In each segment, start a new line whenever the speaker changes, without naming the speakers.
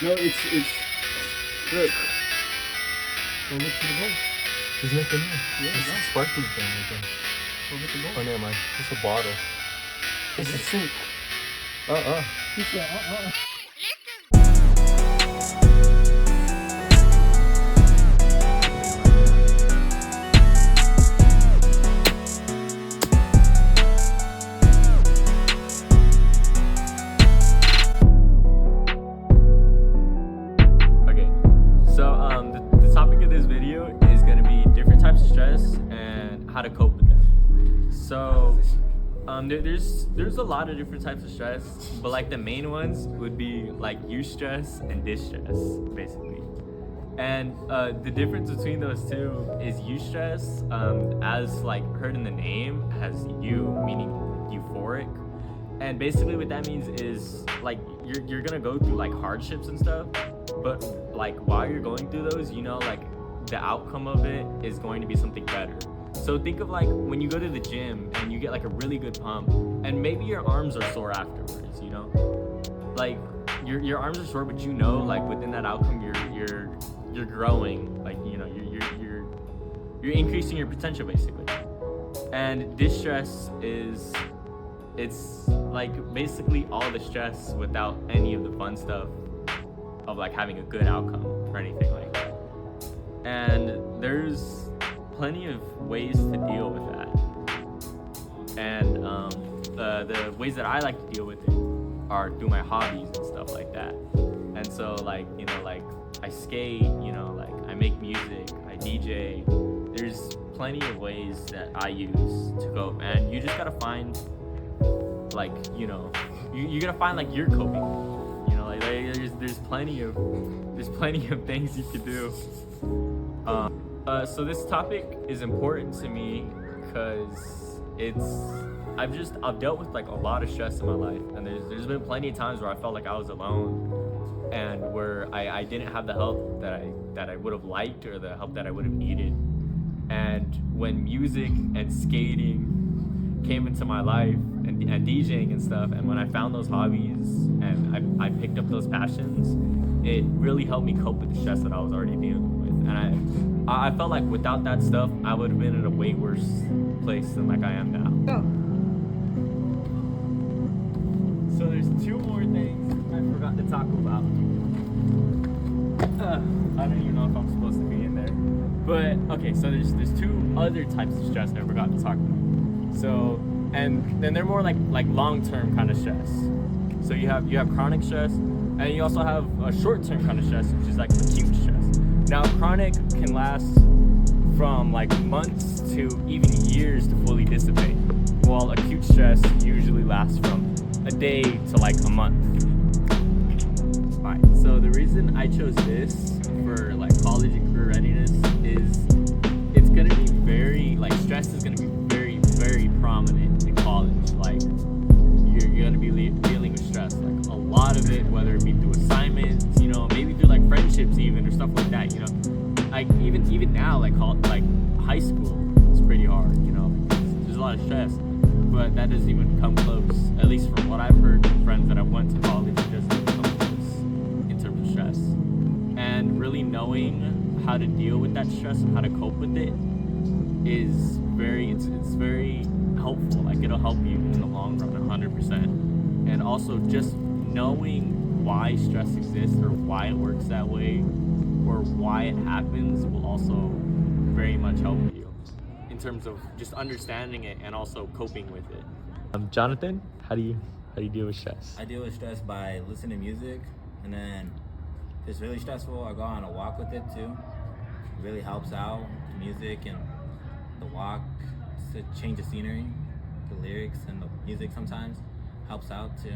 No, it's look.
Go look for the bowl. Isn't it the name?
Yeah,
it's a sparkling thing right there.
Go get the bowl.
Oh, never mind. It's a bottle. It's a sink.
He said,
Okay, so the topic of this video is going to be different types of stress and how to cope with them. So there's a lot of different types of stress, but like the main ones would be like eustress and distress, basically. And the difference between those two is eustress, as like heard in the name, has eu meaning euphoric. And basically what that means is like you're gonna go through like hardships and stuff, but like while you're going through those, you know, like the outcome of it is going to be something better. So think of like when you go to the gym and you get like a really good pump, and maybe your arms are sore afterwards, you know, like your arms are sore, but you know, like within that outcome you're growing, like, you know, you're increasing your potential basically. And distress is, it's like basically all the stress without any of the fun stuff of like having a good outcome or anything like that. And there's plenty of ways to deal with that. And the ways that I like to deal with it are through my hobbies and stuff like that. And so like, you know, like I skate, you know, like I make music, I DJ. There's plenty of ways that I use to cope, and you just gotta find like, you know, you gotta find like your coping. You know, like there's plenty of things you could do. So this topic is important to me because I've dealt with like a lot of stress in my life, and there's been plenty of times where I felt like I was alone, and where I didn't have the help that I would have liked, or the help that I would have needed. And when music and skating came into my life, and DJing and stuff, and when I found those hobbies and I picked up those passions, it really helped me cope with the stress that I was already dealing with. And I felt like without that stuff, I would have been in a way worse place than like I am now. So there's two more things I forgot to talk about. I don't even know if I'm supposed to be in there. But okay, so there's two other types of stress I forgot to talk about. So, and then they're more like long-term kind of stress. So you have chronic stress, and you also have a short-term kind of stress, which is like acute stress. Now, chronic can last from like months to even years to fully dissipate, while acute stress usually lasts from a day to like a month. Alright, so the reason I chose this for like college and career readiness is it's gonna be very, like, stress is gonna be very, very prominent in college. Like, you're gonna be dealing with stress, like a lot of it, whether it be through assignments, you know, maybe through like friendships even, or stuff like that, you know. Like even now, like high school is pretty hard, you know. There's a lot of stress, but that doesn't even come close, at least from what I've heard from friends that I went to college. It doesn't even come close in terms of stress. And really knowing how to deal with that stress and how to cope with it is it's very helpful. Like, it'll help you in the long run 100%. And also just knowing why stress exists, or why it works that way, or why it happens, will also very much help you in terms of just understanding it and also coping with it. Jonathan, how do you deal with stress?
I deal with stress by listening to music, and then if it's really stressful, I go on a walk with it too. It really helps out, the music and the walk, to change the scenery, the lyrics and the music sometimes helps out too.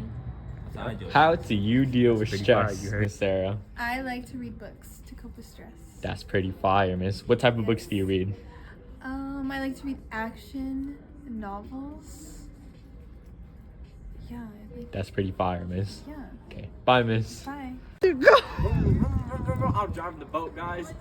That's how I do it.
How do you deal with stress, Miss Sarah?
I like to read books to cope with stress.
That's pretty fire, miss. What type of books do you read?
I like to read action novels. Yeah, I like.
That's pretty fire, miss.
Yeah.
Okay. Bye, miss.
Bye.
I'm driving the boat, guys.